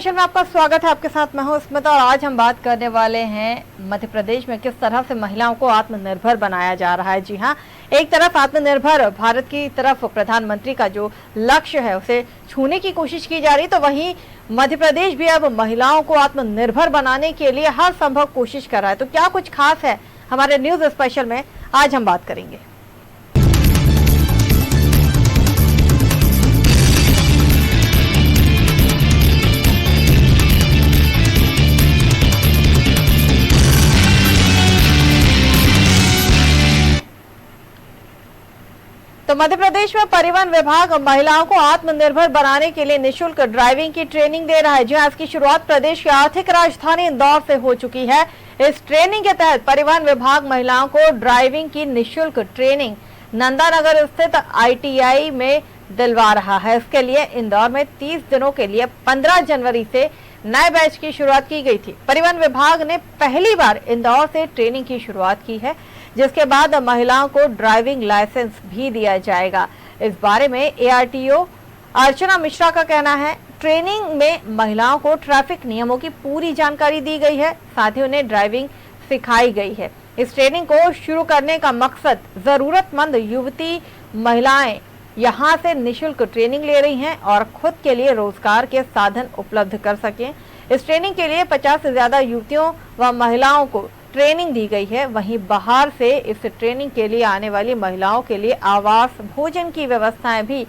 Special में आपका स्वागत है। आपके साथ मैं हूं स्मिता और आज हम बात करने वाले हैं मध्य प्रदेश में किस तरह से महिलाओं को आत्मनिर्भर बनाया जा रहा है। जी हां, एक तरफ आत्मनिर्भर भारत की तरफ प्रधानमंत्री का जो लक्ष्य है उसे छूने की कोशिश की जा रही, तो वहीं मध्य प्रदेश भी अब महिलाओं को आत्मनिर्भर बनाने के लिए हर संभव कोशिश कर रहा है। तो क्या कुछ खास है, हमारे न्यूज स्पेशल में आज हम बात करेंगे। तो मध्य प्रदेश में परिवहन विभाग महिलाओं को आत्मनिर्भर बनाने के लिए निशुल्क ड्राइविंग की ट्रेनिंग दे रहा है। जी हां, इसकी शुरुआत प्रदेश की आर्थिक राजधानी इंदौर से हो चुकी है। इस ट्रेनिंग के तहत परिवहन विभाग महिलाओं को ड्राइविंग की निशुल्क ट्रेनिंग नंदानगर स्थित ITI में दिलवा रहा है। इसके लिए इंदौर में 30 दिनों के लिए 15 जनवरी से नए बैच की शुरुआत की गई थी। परिवहन विभाग ने पहली बार इंदौर से ट्रेनिंग की शुरुआत की है, जिसके बाद महिलाओं को ड्राइविंग लाइसेंस भी दिया जाएगा। इस बारे में ARTO अर्चना मिश्रा का कहना है, ट्रेनिंग में महिलाओं को ट्रैफिक नियमों की पूरी जानकारी दी गई है, साथ ही उन्हें ड्राइविंग सिखाई गई है। इस ट्रेनिंग को शुरू करने का मकसद जरूरतमंद युवती महिलाएं यहां से निशुल्क ट्रेनिंग ले रही हैं और खुद के लिए रोजगार के साधन उपलब्ध कर सकें। इस ट्रेनिंग के लिए 50 से ज्यादा युवतियों व महिलाओं को ट्रेनिंग दी गई है। वहीं बाहर से इस ट्रेनिंग के लिए आने वाली महिलाओं के लिए आवास, भोजन की व्यवस्थाएं भी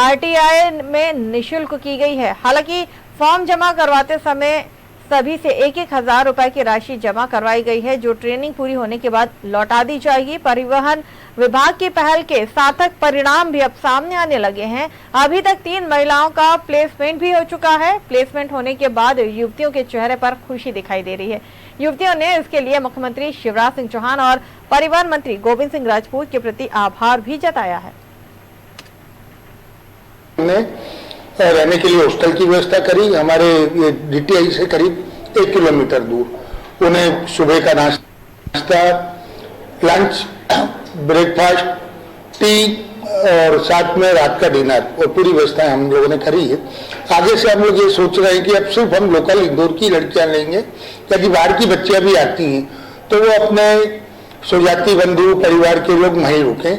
RTI में निशुल्क की गई है। हालांकि फॉर्म जमा करवाते समय सभी से 1-1 हजार रुपए की राशि जमा करवाई गई है, जो ट्रेनिंग पूरी होने के बाद लौटा दी जाएगी। परिवहन विभाग की पहल के सार्थक परिणाम भी अब सामने आने लगे हैं। अभी तक 3 महिलाओं का प्लेसमेंट भी हो चुका है। प्लेसमेंट होने के बाद युवतियों के चेहरे पर खुशी दिखाई दे रही है। युवतियों ने इसके लिए मुख्यमंत्री शिवराज सिंह चौहान और परिवहन मंत्री गोविंद सिंह राजपूत के प्रति आभार भी जताया है। रहने के लिए हॉस्टल की व्यवस्था करी। हमारे DTI से करीब 1 किलोमीटर दूर उन्हें सुबह का नाश्ता, लंच, ब्रेकफास्ट, टी और साथ में रात का डिनर और पूरी व्यवस्थाएं हम लोगों ने करी है। आगे से हम लोग ये सोच रहे हैं कि अब सिर्फ हम लोकल इंदौर की लड़कियां लेंगे, यदि बाहर की बच्चियां भी आती हैं तो वो अपने स्वजाति बंधु परिवार के लोग वहीं रुकें,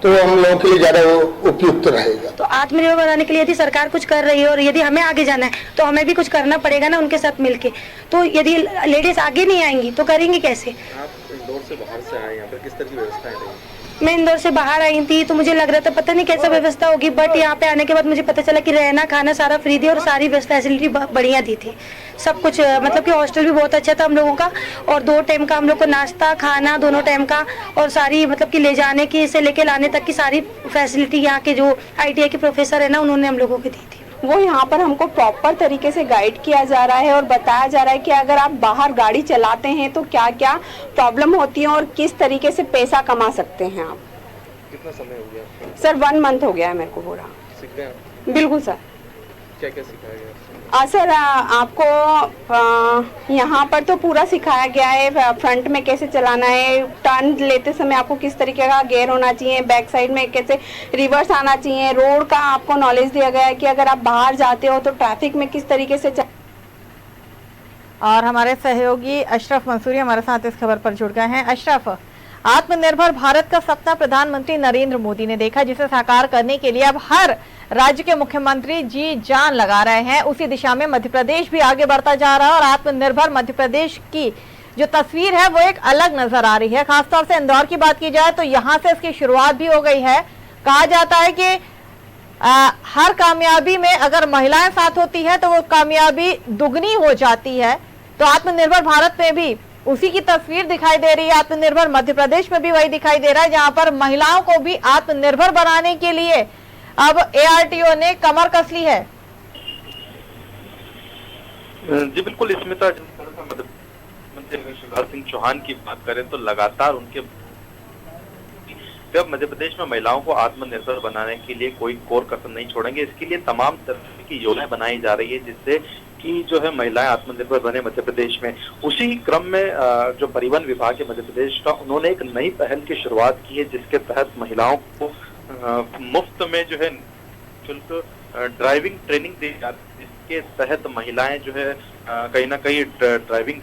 तो हम लोगों के लिए ज्यादा उपयुक्त रहेगा। तो आत्मनिर्भर बनाने के लिए यदि सरकार कुछ कर रही है और यदि हमें आगे जाना है तो हमें भी कुछ करना पड़ेगा ना, उनके साथ मिलके। तो यदि लेडीज आगे नहीं आएंगी तो करेंगी कैसे? आप इंदौर से बाहर से आए, यहाँ पर किस तरह की व्यवस्थाएं रही? मैं इंदौर से बाहर आई थी तो मुझे लग रहा था पता नहीं कैसा व्यवस्था होगी, बट यहाँ पे आने के बाद मुझे पता चला कि रहना खाना सारा फ्री थी और सारी फैसिलिटी बढ़िया दी थी। सब कुछ मतलब कि हॉस्टल भी बहुत अच्छा था हम लोगों का, और 2 टाइम का हम लोग को नाश्ता खाना दोनों टाइम का, और सारी मतलब कि ले जाने की से लेके लाने तक की सारी फैसिलिटी यहाँ के जो ITI के प्रोफेसर है ना, उन्होंने हम लोगों को दी थी। वो यहाँ पर हमको प्रॉपर तरीके से गाइड किया जा रहा है और बताया जा रहा है कि अगर आप बाहर गाड़ी चलाते हैं तो क्या क्या प्रॉब्लम होती है और किस तरीके से पैसा कमा सकते हैं आप। कितना समय हो गया? सर 1 मंथ हो गया है मेरे को पूरा। सीख गए आप? बिल्कुल सर। क्या क्या सिखाया गया? सर आपको यहाँ पर तो पूरा सिखाया गया है, फ्रंट में कैसे चलाना है, टर्न लेते समय आपको किस तरीके का गियर होना चाहिए, बैक साइड में कैसे रिवर्स आना चाहिए, रोड का आपको नॉलेज दिया गया है कि अगर आप बाहर जाते हो तो ट्रैफिक में किस तरीके से और हमारे सहयोगी अशरफ मंसूरी हमारे साथ इस खबर पर जुड़ गए हैं। अशरफ, आत्मनिर्भर भारत का सपना प्रधानमंत्री नरेंद्र मोदी ने देखा, जिसे साकार करने के लिए अब हर राज्य के मुख्यमंत्री जी जान लगा रहे हैं। उसी दिशा में मध्य प्रदेश भी आगे बढ़ता जा रहा है और आत्मनिर्भर मध्य प्रदेश की जो तस्वीर है वो एक अलग नजर आ रही है। खासतौर से इंदौर की बात की जाए तो यहाँ से इसकी शुरुआत भी हो गई है। कहा जाता है कि हर कामयाबी में अगर महिलाएं साथ होती है तो वो कामयाबी दुगनी हो जाती है। तो आत्मनिर्भर भारत में भी उसी की तस्वीर दिखाई दे रही है। आत्मनिर्भर मध्य प्रदेश में भी वही दिखाई दे रहा है, जहां पर महिलाओं को भी आत्मनिर्भर बनाने के लिए अब ARTO ने कमर कस ली है। जी बिल्कुल स्मिता, मुख्यमंत्री शिवराज सिंह चौहान की बात करें तो लगातार उनके अब मध्य प्रदेश में महिलाओं को आत्मनिर्भर बनाने के लिए कोई कोर कसर नहीं छोड़ेंगे। इसके लिए तमाम तरह की योजनाएं बनाई जा रही है जिससे कि जो है महिलाएं आत्मनिर्भर बने मध्य प्रदेश में। उसी क्रम में जो परिवहन विभाग है मध्य प्रदेश का, उन्होंने एक नई पहल की शुरुआत की है जिसके तहत महिलाओं को मुफ्त में जो है निःशुल्क ड्राइविंग ट्रेनिंग दी जाती है। के तहत महिलाएं जो है कहीं ना कहीं ड्राइविंग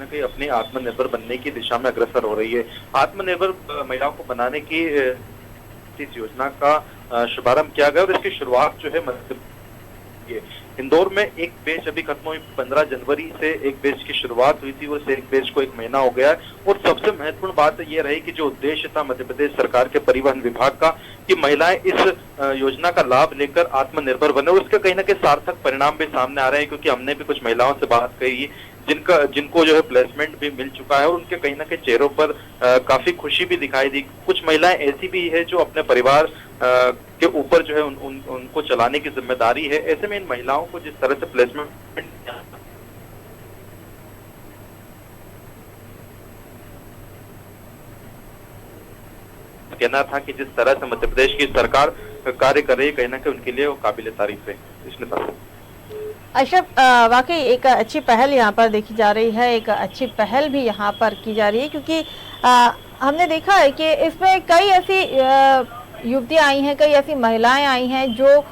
कहीं अपने आत्मनिर्भर बनने की दिशा में अग्रसर हो रही है। आत्मनिर्भर महिलाओं को बनाने की इस योजना का शुभारंभ किया गया और इसकी शुरुआत जो है इंदौर में एक बैच अभी खत्म हुई। 15 जनवरी से एक बैच की शुरुआत हुई थी और इस एक बैच को 1 महीना हो गया है। और सबसे महत्वपूर्ण बात ये रही कि जो उद्देश्य था मध्य प्रदेश सरकार के परिवहन विभाग का कि महिलाएं इस योजना का लाभ लेकर आत्मनिर्भर बने, और उसके कहीं ना कहीं सार्थक परिणाम भी सामने आ रहे हैं, क्योंकि हमने भी कुछ महिलाओं से बात कही जिनको जो है प्लेसमेंट भी मिल चुका है और उनके कहीं ना कहीं चेहरों पर काफी खुशी भी दिखाई दी। कुछ महिलाएं ऐसी भी है जो अपने परिवार के ऊपर जो है उनको चलाने की जिम्मेदारी है। ऐसे में इन महिलाओं को जिस तरह से प्लेसमेंट कहना था कि जिस तरह से मध्य प्रदेश की सरकार कार्य कर रही है, कहीं ना कहीं उनके लिए वो काबिल तारीफ है। अशरफ, वाकई एक अच्छी पहल यहाँ पर देखी जा रही है, एक अच्छी पहल भी यहाँ पर की जा रही है, क्योंकि हमने देखा है कि इसमें कई ऐसी युवतियाँ आई हैं, कई ऐसी महिलाएं आई हैं जो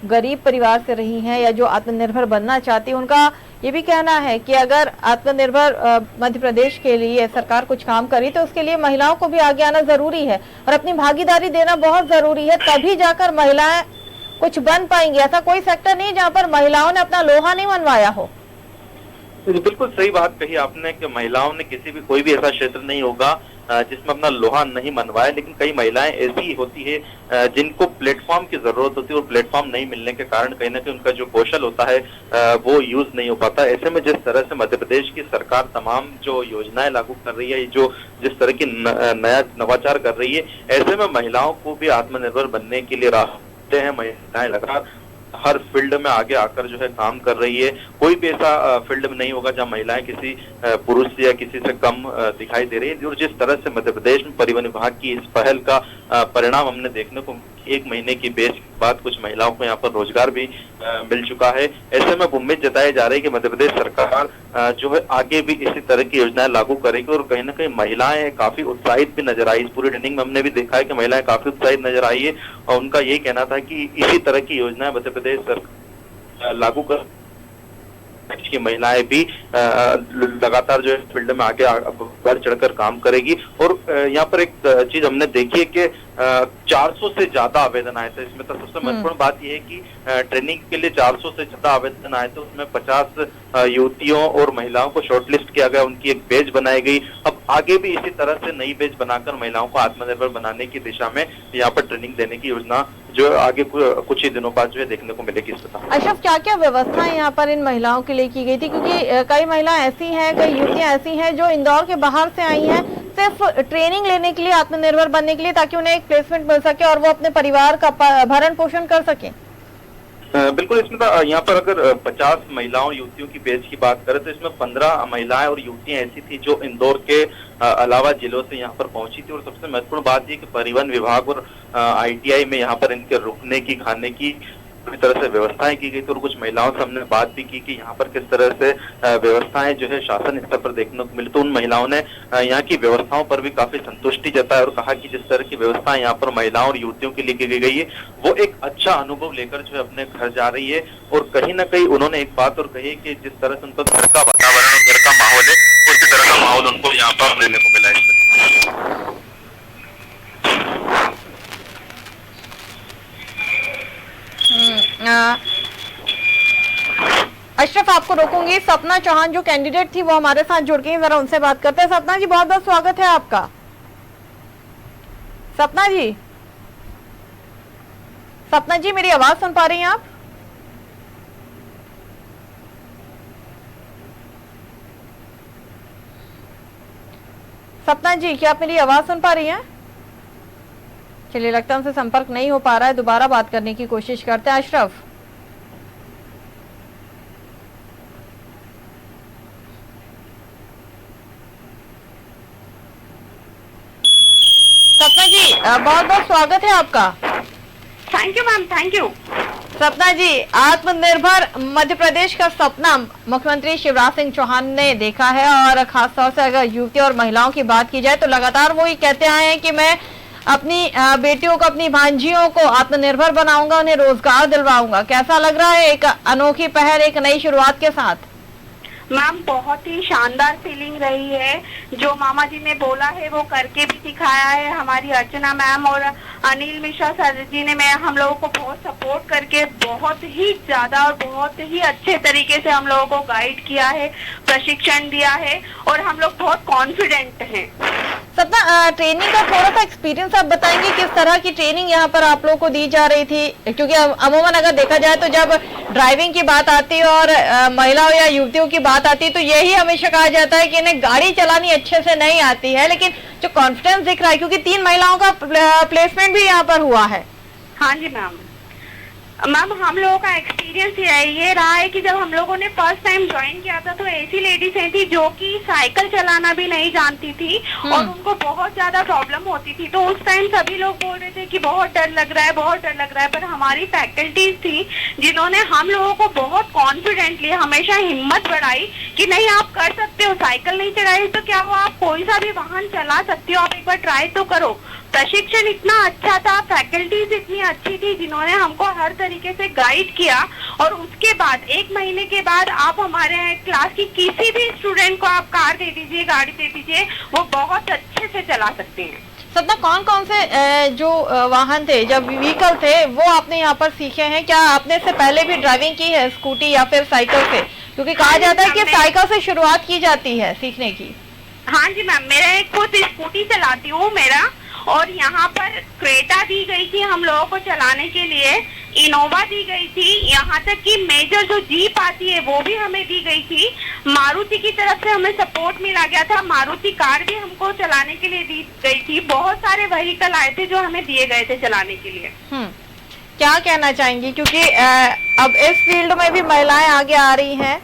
गरीब परिवार से रही हैं या जो आत्मनिर्भर बनना चाहती हैं। उनका ये भी कहना है कि अगर आत्मनिर्भर मध्य प्रदेश के लिए सरकार कुछ काम करी तो उसके लिए महिलाओं को भी आगे आना जरूरी है और अपनी भागीदारी देना बहुत जरूरी है, तभी जाकर महिलाएं कुछ बन पाएंगी। ऐसा कोई सेक्टर नहीं जहाँ पर महिलाओं ने अपना लोहा नहीं मनवाया हो। बिल्कुल सही बात कही आपने कि महिलाओं ने कोई भी ऐसा क्षेत्र नहीं होगा जिसमें अपना लोहा नहीं मनवाया, लेकिन कई महिलाएं ऐसी होती है जिनको प्लेटफॉर्म की जरूरत होती है और प्लेटफॉर्म नहीं मिलने के कारण कहीं ना कहीं उनका जो कौशल होता है वो यूज नहीं हो पाता। ऐसे में जिस तरह से मध्य प्रदेश की सरकार तमाम जो योजनाएं लागू कर रही है, जिस तरह की नया नवाचार कर रही है, ऐसे में महिलाओं को भी आत्मनिर्भर बनने के लिए रास्ते हैं। महिलाएं लगातार हर फील्ड में आगे आकर जो है काम कर रही है। कोई भी ऐसा फील्ड में नहीं होगा जहां महिलाएं किसी पुरुष या किसी से कम दिखाई दे रही है। और जिस तरह से मध्य प्रदेश में परिवहन विभाग की इस पहल का परिणाम हमने देखने को 1 महीने की बैच के बाद कुछ महिलाओं को यहाँ पर रोजगार भी मिल चुका है। ऐसे में उम्मीद जताई जा रही है कि मध्य प्रदेश सरकार जो है आगे भी इसी तरह की योजनाएं लागू करेगी और कहीं ना कहीं महिलाएं काफी उत्साहित भी नजर आई। इस पूरी ट्रेनिंग में हमने भी देखा है कि महिलाएं काफी उत्साहित नजर आई है और उनका यही कहना था कि इसी तरह की योजनाएं मध्य प्रदेश सरकार लागू कर की महिलाएं भी लगातार जो है फील्ड में आगे बढ़ चढ़कर काम करेगी। और यहाँ पर एक चीज हमने देखी है कि 400 से ज्यादा आवेदन आए थे। इसमें तो सबसे महत्वपूर्ण बात यह है कि ट्रेनिंग के लिए 400 से ज्यादा आवेदन आए थे, उसमें 50 युवतियों और महिलाओं को शॉर्टलिस्ट किया गया, उनकी एक बैच बनाई गई। अब आगे भी इसी तरह से नई बैच बनाकर महिलाओं को आत्मनिर्भर बनाने की दिशा में यहाँ पर ट्रेनिंग देने की योजना जो आगे कुछ ही दिनों बाद जो है देखने को मिलेगी। अशरफ, क्या क्या व्यवस्थाएं यहाँ पर इन महिलाओं के लिए की गई थी, क्योंकि कई महिलाएं ऐसी हैं, कई युवतियां ऐसी हैं जो इंदौर के बाहर से आई हैं सिर्फ ट्रेनिंग लेने के लिए, आत्मनिर्भर बनने के लिए, ताकि उन्हें एक प्लेसमेंट मिल सके और वो अपने परिवार का भरण पोषण कर सके। बिल्कुल, इसमें तो यहाँ पर अगर 50 महिलाओं युवतियों की बैच की बात करें तो इसमें 15 महिलाएं और युवतियां ऐसी थी जो इंदौर के अलावा जिलों से यहाँ पर पहुंची थी। और सबसे महत्वपूर्ण बात ये कि परिवहन विभाग और ITI में यहाँ पर इनके रुकने की, खाने की पूरी तरह से व्यवस्थाएं की गई थी। और कुछ महिलाओं से हमने बात भी की कि यहाँ पर किस तरह से व्यवस्थाएं जो है शासन स्तर पर देखने को मिली। तो उन महिलाओं ने यहाँ की व्यवस्थाओं पर भी काफी संतुष्टि जताई और कहा कि जिस तरह की व्यवस्था यहाँ पर महिलाओं और युवतियों के लिए की गई है वो एक अच्छा अनुभव लेकर जो है अपने घर जा रही है। और कहीं ना कहीं उन्होंने एक बात और कही कि जिस तरह से उनका घर का वातावरण और घर का माहौल है, उसी तरह का माहौल उनको यहाँ पर लेने को मिला है। अशरफ, आपको रोकूंगी। सपना चौहान जो कैंडिडेट थी वो हमारे साथ जुड़ गई, जरा उनसे बात करते हैं। सपना जी, बहुत बहुत स्वागत है आपका। सपना जी मेरी आवाज सुन पा रही हैं आप? सपना जी, क्या आप मेरी आवाज सुन पा रही हैं? चलिए, लगता है उनसे संपर्क नहीं हो पा रहा है, दोबारा बात करने की कोशिश करते हैं। अशरफ, सपना जी बहुत बहुत स्वागत है आपका। Thank you ma'am, thank you. सपना जी, आत्मनिर्भर मध्य प्रदेश का सपना मुख्यमंत्री शिवराज सिंह चौहान ने देखा है और खासतौर से अगर युवती और महिलाओं की बात की जाए तो लगातार वो ही कहते आए हैं कि मैं अपनी बेटियों को, अपनी भांजियों को आत्मनिर्भर बनाऊंगा, उन्हें रोजगार दिलवाऊंगा। कैसा लग रहा है एक अनोखी पहल, एक नई शुरुआत के साथ? मैम बहुत ही शानदार फीलिंग रही है। जो मामा जी ने बोला है वो करके भी दिखाया है। हमारी अर्चना मैम और अनिल मिश्रा सर जी ने हम लोगों को बहुत सपोर्ट करके बहुत ही ज्यादा और बहुत ही अच्छे तरीके से हम लोगों को गाइड किया है, प्रशिक्षण दिया है और हम लोग बहुत कॉन्फिडेंट हैं। सपना, ट्रेनिंग का थोड़ा सा एक्सपीरियंस आप बताएंगे, किस तरह की ट्रेनिंग यहाँ पर आप लोगों को दी जा रही थी? क्योंकि अमूमन अगर देखा जाए तो जब ड्राइविंग की बात आती है और महिलाओं या युवतियों की बात आती है तो यही हमेशा कहा जाता है कि इन्हें गाड़ी चलानी अच्छे से नहीं आती है, लेकिन जो कॉन्फिडेंस दिख रहा है, क्योंकि 3 महिलाओं का प्लेसमेंट भी यहाँ पर हुआ है। हाँ जी मैम, हम लोगों का एक्सपीरियंस ये रहा है कि जब हम लोगों ने फर्स्ट टाइम ज्वाइन किया था तो ऐसी लेडीज थी जो कि साइकिल चलाना भी नहीं जानती थी और उनको बहुत ज्यादा प्रॉब्लम होती थी। तो उस टाइम सभी लोग बोल रहे थे कि बहुत डर लग रहा है, बहुत डर लग रहा है। पर हमारी फैकल्टीज थी जिन्होंने हम लोगों को बहुत कॉन्फिडेंटली हमेशा हिम्मत बढ़ाई कि नहीं आप कर सकते हो, साइकिल नहीं चलाई तो क्या हुआ, आप कोई सा भी वाहन चला सकते हो, आप एक बार ट्राई तो करो। प्रशिक्षण इतना अच्छा था, फैकल्टीज इतनी अच्छी थी जिन्होंने हमको हर तरीके से गाइड किया और उसके बाद 1 महीने के बाद आप हमारे क्लास की किसी भी स्टूडेंट को आप कार दे दीजिए, गाड़ी दे दीजिए, वो बहुत अच्छे से चला सकते हैं। सपना, कौन कौन से जो वाहन थे, जब व्हीकल थे, वो आपने यहाँ पर सीखे हैं? क्या आपने इससे पहले भी ड्राइविंग की है स्कूटी या फिर साइकिल से? क्योंकि कहा जाता है कि साइकिल से शुरुआत की जाती है सीखने की। हाँ जी मैम, मेरा एक खुद स्कूटी चलाती हूँ मेरा, और यहाँ पर क्रेटा दी गई थी हम लोगों को चलाने के लिए, इनोवा दी गई थी, यहाँ तक कि मेजर जो जीप आती है वो भी हमें दी गई थी। मारुति की तरफ से हमें सपोर्ट मिला गया था, मारुति कार भी हमको चलाने के लिए दी गई थी। बहुत सारे व्हीकल आए थे जो हमें दिए गए थे चलाने के लिए। क्या कहना चाहेंगी, क्योंकि अब इस फील्ड में भी महिलाएं आगे आ रही हैं?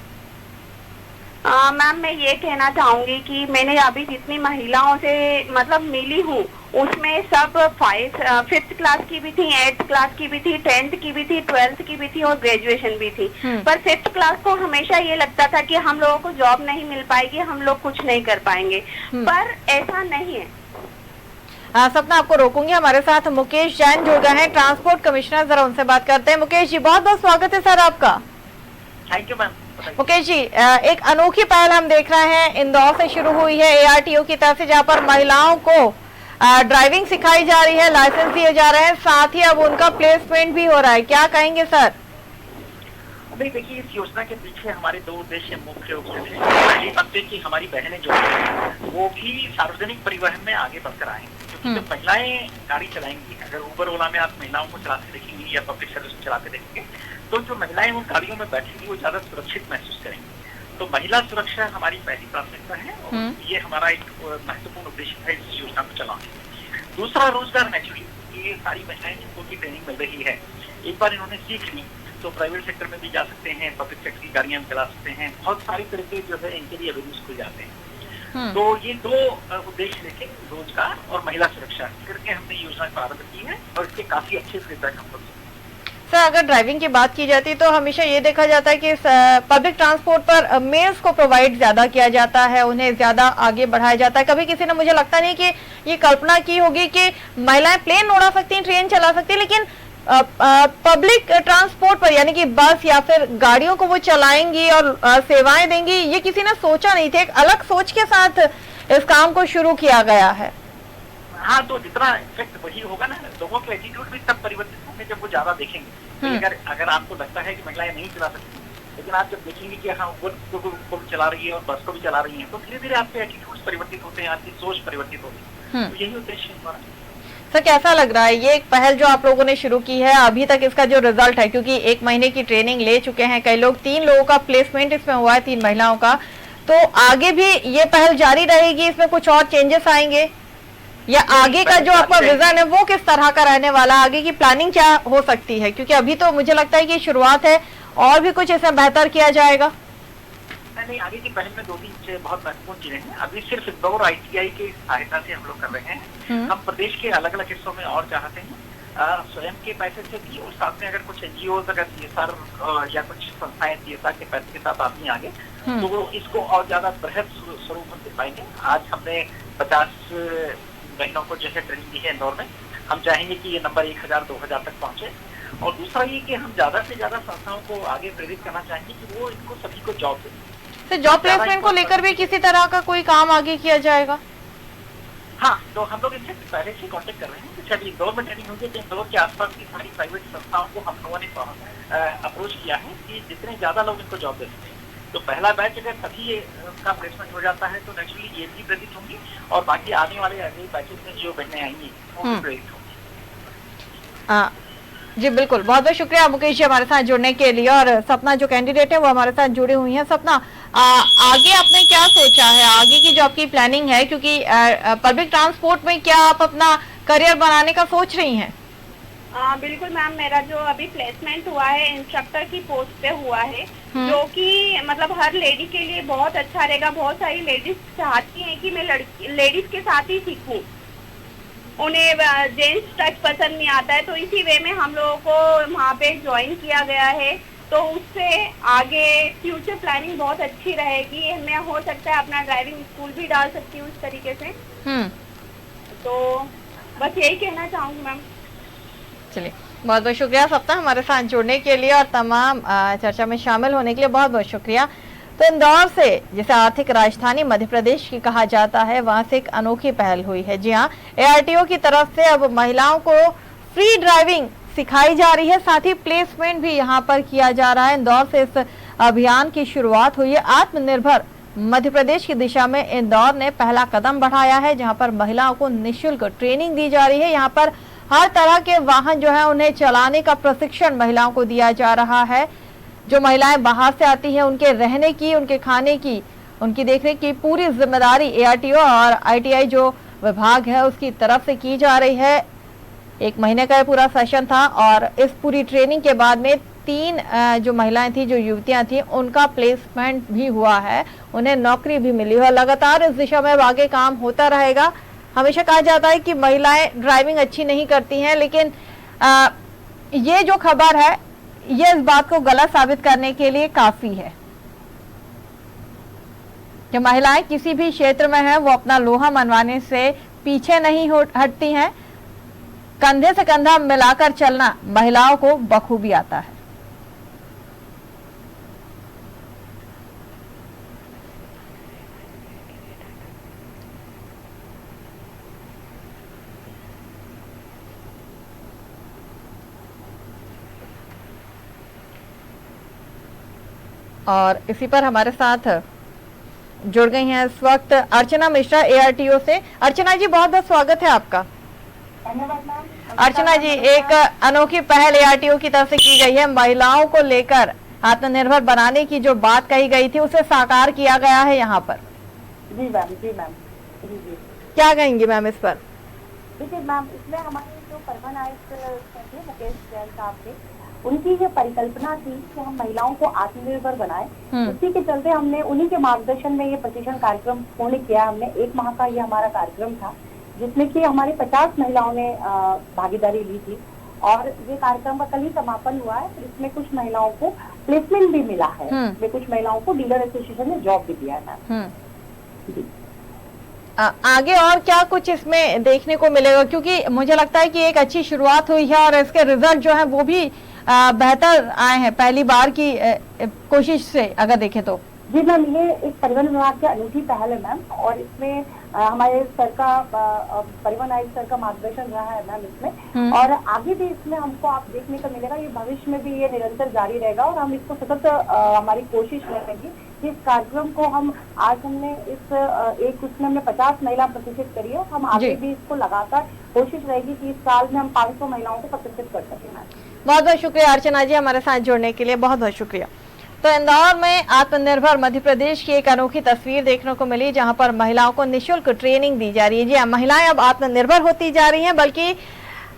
मैम मैं ये कहना चाहूंगी कि मैंने अभी जितनी महिलाओं से मतलब मिली हूँ उसमें सब 5th क्लास की भी थी, 8th क्लास की भी थी, 10th की भी थी, 12th की भी थी और ग्रेजुएशन भी थी। पर 5th क्लास को हमेशा ये लगता था कि हम लोगों को जॉब नहीं मिल पाएगी, हम लोग कुछ नहीं कर पाएंगे, पर ऐसा नहीं है। सपना, आपको रोकूंगी। हमारे साथ मुकेश जैन जुड़ गए हैं, ट्रांसपोर्ट कमिश्नर, जरा उनसे बात करते हैं। मुकेश जी, बहुत बहुत स्वागत है सर आपका। Thank you ma'am. Mukesh ji, एक अनोखी पहल हम देख रहे हैं, इंदौर से शुरू हुई है ARTO की तरफ से, जहाँ पर महिलाओं को ड्राइविंग सिखाई जा रही है, लाइसेंस दिए जा रहे हैं, साथ ही अब उनका प्लेसमेंट भी हो रहा है। क्या कहेंगे सर? अभी देखिए, इस योजना के पीछे हमारे 2 उद्देश्य मुख्य रूप से थे। पहली बात है कि हमारी बहनें जो है वो भी सार्वजनिक परिवहन में आगे बढ़कर आए, क्योंकि जब महिलाएं गाड़ी चलाएंगी, अगर उबर ओला में आप महिलाओं को चलाते देखेंगी या पब्लिक सर्विस में चलाते देखेंगे, तो जो महिलाएं उन गाड़ियों में बैठेंगी वो ज्यादा सुरक्षित महसूस करेंगी। तो महिला सुरक्षा हमारी पहली प्राथमिकता है और ये हमारा एक महत्वपूर्ण उद्देश्य है इस योजना को चलाने। दूसरा, रोजगार मैचिंग। ये सारी महिलाएं जिनको की ट्रेनिंग मिल रही है, एक बार इन्होंने सीख ली तो प्राइवेट सेक्टर में भी जा सकते हैं, पब्लिक सेक्टर की गाड़ियां चला सकते हैं, बहुत सारी तरीके जो है इनके लिए एवेन्यूज खुल जाते हैं। तो ये 2 उद्देश्य लेके, रोजगार और महिला सुरक्षा करके हमने योजना प्रारंभ की है और इसके काफी अच्छे फीडबैक हम लोग। सर, अगर ड्राइविंग की बात की जाती है तो हमेशा ये देखा जाता है कि पब्लिक ट्रांसपोर्ट पर मेल्स को प्रोवाइड ज्यादा किया जाता है, उन्हें ज्यादा आगे बढ़ाया जाता है। कभी किसी ने, मुझे लगता नहीं कि ये कल्पना की होगी कि महिलाएं प्लेन उड़ा सकती हैं, ट्रेन चला सकती हैं, लेकिन पब्लिक ट्रांसपोर्ट पर यानी कि बस या फिर गाड़ियों को वो चलाएंगी और सेवाएं देंगी, ये किसी ने सोचा नहीं था। एक अलग सोच के साथ इस काम को शुरू किया गया है। हाँ, तो जितना इफेक्ट वही होगा ना, लोगों के एटीट्यूड भी तब परिवर्तित होंगे जब वो ज्यादा देखेंगे। अगर आपको लगता है कि महिलाएं नहीं चला सकती, लेकिन आप जब देखेंगे कि हाँ वो को भी चला रही है और बस को भी चला रही है, तो धीरे धीरे आपके एटीट्यूड परिवर्तित होते हैं, आपकी सोच परिवर्तित होती है। तो यही उद्देश्य हमारा। सर, कैसा लग रहा है ये एक पहल जो आप लोगों ने शुरू की है, अभी तक इसका जो रिजल्ट है, क्योंकि 1 महीने की ट्रेनिंग ले चुके हैं कई लोग, 3 लोगों का प्लेसमेंट इसमें हुआ है, 3 महिलाओं का, तो आगे भी ये पहल जारी रहेगी, इसमें कुछ और चेंजेस आएंगे या आगे का जो आपका विजन है वो किस तरह का रहने वाला, आगे की प्लानिंग क्या हो सकती है? क्योंकि अभी तो मुझे लगता है कि शुरुआत है, और भी कुछ इसमें बेहतर किया जाएगा। नहीं, आगे की पहल में 2-3 चीजें बहुत महत्वपूर्ण चीजें हैं। अभी सिर्फ इंदौर ITI की सहायता से हम लोग कर रहे हैं। हम प्रदेश के अलग अलग हिस्सों में और चाहते हैं स्वयं के पैसे से भी, और साथ में अगर कुछ NGO अगर CSR या कुछ संस्थाएं CSR के पैसे के साथ आती हैं आगे, तो वो इसको और ज्यादा बृहद स्वरूप में दे पाएंगे। आज हमने 50 बहनों को जो है ट्रेनिंग दी है इंदौर में। हम चाहेंगे कि ये नंबर 1000-2000 तक पहुंचे। और दूसरा ये कि हम ज्यादा से ज्यादा संस्थाओं को आगे प्रेरित करना चाहेंगे कि वो इनको सभी को जॉब दें। तो जॉब प्लेसमेंट को लेकर भी किसी तरह का कोई काम आगे किया जाएगा? हाँ, तो हम लोग इनसे पहले से कांटेक्ट कर रहे हैं कि जब इंदौर में ट्रेनिंग होगी तो इंदौर के आसपास की सारी प्राइवेट संस्थाओं को हम लोगों ने अप्रोच किया है कि जितने ज्यादा लोग इनको जॉब दे सकें। तो पहला बैच अगर सभी का प्लेसमेंट हो जाता है तो नेचुरली ये भी प्रेरित होंगी और बाकी आने वाले अगले बैचेस में जो बहनें आएंगी वो भी प्रेरित होंगी। जी बिल्कुल, बहुत बहुत शुक्रिया मुकेश जी हमारे साथ जुड़ने के लिए। और सपना जो कैंडिडेट है वो हमारे साथ जुड़ी हुई है। सपना, आगे आपने क्या सोचा है, आगे की जो आपकी प्लानिंग है, क्योंकि पब्लिक ट्रांसपोर्ट में क्या आप अपना करियर बनाने का सोच रही हैं? बिल्कुल मैम, मेरा जो अभी प्लेसमेंट हुआ है इंस्ट्रक्टर की पोस्ट पे हुआ है, जो कि मतलब हर लेडी के लिए बहुत अच्छा रहेगा। बहुत सारी लेडीज चाहती हैं कि मैं लेडीज के साथ ही सीखूं, उन्हें जेंट्स टच पसंद नहीं आता है। तो इसी वे में हम लोगों को वहाँ पे ज्वाइन किया गया है। तो उससे आगे फ्यूचर प्लानिंग बहुत अच्छी रहेगी। मैं हो सकता है अपना ड्राइविंग स्कूल भी डाल सकती हूँ इस तरीके से। तो बस यही कहना चाहूँगी मैम। चलिए, बहुत बहुत शुक्रिया सपना हमारे साथ जुड़ने के लिए और तमाम चर्चा में शामिल होने के लिए बहुत बहुत शुक्रिया। तो इंदौर से, जिसे आर्थिक राजधानी मध्य प्रदेश की कहा जाता है, वहां से एक अनोखी पहल हुई है। जी हाँ, ARTO की तरफ से अब महिलाओं को फ्री ड्राइविंग सिखाई जा रही है, साथ ही प्लेसमेंट भी यहाँ पर किया जा रहा है। इंदौर से इस अभियान की शुरुआत हुई है। आत्मनिर्भर मध्य प्रदेश की दिशा में इंदौर ने पहला कदम बढ़ाया है, जहाँ पर महिलाओं को निःशुल्क ट्रेनिंग दी जा रही है। यहाँ पर हर तरह के वाहन जो है उन्हें चलाने का प्रशिक्षण महिलाओं को दिया जा रहा है। जो महिलाएं बाहर से आती हैं उनके रहने की, उनके खाने की, उनकी देखरेख की पूरी जिम्मेदारी ARTO और ITI जो विभाग है उसकी तरफ से की जा रही है। 1 महीने का पूरा सेशन था और इस पूरी ट्रेनिंग के बाद में 3 जो महिलाएं थी, जो युवतियां थी, उनका प्लेसमेंट भी हुआ है, उन्हें नौकरी भी मिली है। लगातार इस दिशा में आगे काम होता रहेगा। हमेशा कहा जाता है कि महिलाएं ड्राइविंग अच्छी नहीं करती हैं, लेकिन ये जो खबर है ये इस बात को गलत साबित करने के लिए काफी है कि महिलाएं किसी भी क्षेत्र में हैं वो अपना लोहा मनवाने से पीछे नहीं हटती हैं। कंधे से कंधा मिलाकर चलना महिलाओं को बखूबी आता है। और इसी पर हमारे साथ जुड़ गई हैं इस वक्त अर्चना मिश्रा ARTO से। अर्चना जी, बहुत बहुत स्वागत है आपका। धन्यवाद मैम। अर्चना जी, एक अनोखी पहल ARTO की तरफ से की गई है। महिलाओं को लेकर आत्मनिर्भर बनाने की जो बात कही गई थी उसे साकार किया गया है यहाँ पर। जी मैम, जी मैम, जी जी। क्या कहेंगी मैम इस पर? देखिए मैम, इसमें हमारे जो परिवहन आयुक्त थे मुकेश जैन साहब थे, उनकी ये परिकल्पना थी कि हम महिलाओं को आत्मनिर्भर बनाएं। उसी के चलते हमने उन्हीं के मार्गदर्शन में ये प्रशिक्षण कार्यक्रम पूर्ण किया। हमने 1 माह का ये हमारा कार्यक्रम था, जिसमें कि हमारी 50 महिलाओं ने भागीदारी ली थी और ये कार्यक्रम का कल ही समापन हुआ है। इसमें कुछ महिलाओं को प्लेसमेंट भी मिला है, इसमें कुछ महिलाओं को डीलर एसोसिएशन ने जॉब भी दिया है। आगे और क्या कुछ इसमें देखने को मिलेगा, क्योंकि मुझे लगता है कि एक अच्छी शुरुआत हुई है और इसके रिजल्ट जो है वो भी बेहतर आए हैं पहली बार की कोशिश से अगर देखें तो। जी मैम, ये एक परिवहन विभाग की अनूठी पहल है मैम, और इसमें हमारे सर का परिवहन आयुक्त सर का मार्गदर्शन रहा है मैम इसमें, और आगे भी इसमें हमको आप देखने को मिलेगा। ये भविष्य में भी ये निरंतर जारी रहेगा और हम इसको सतत हमारी कोशिश रहेगी कि इस कार्यक्रम को हम आज हमने उसमें हमने 50 महिला प्रशिक्षित करी है। हम आगे भी इसको लगातार कोशिश रहेगी कि इस साल में हम 500 महिलाओं को प्रशिक्षित कर सकें मैम। बहुत बहुत शुक्रिया अर्चना जी हमारे साथ जुड़ने के लिए, बहुत बहुत शुक्रिया। तो इंदौर में आत्मनिर्भर मध्य प्रदेश की एक अनोखी तस्वीर देखने को मिली, जहां पर महिलाओं को निःशुल्क ट्रेनिंग दी जा रही है। जी हाँ, महिलाएं अब आत्मनिर्भर होती जा रही हैं, बल्कि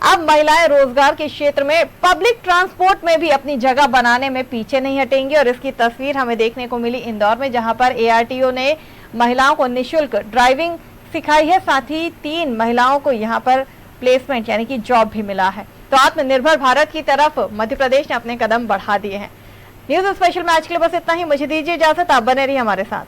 अब महिलाएं रोजगार के क्षेत्र में पब्लिक ट्रांसपोर्ट में भी अपनी जगह बनाने में पीछे नहीं हटेंगी। और इसकी तस्वीर हमें देखने को मिली इंदौर में, जहां पर ARTO ने महिलाओं को निःशुल्क ड्राइविंग सिखाई है, साथ ही 3 महिलाओं को यहाँ पर प्लेसमेंट यानी कि जॉब भी मिला है। तो आत्मनिर्भर भारत की तरफ मध्य प्रदेश ने अपने कदम बढ़ा दिए हैं। न्यूज स्पेशल में आज के लिए बस इतना ही। मुझे दीजिए इजाजत, आप बने रहिए हमारे साथ।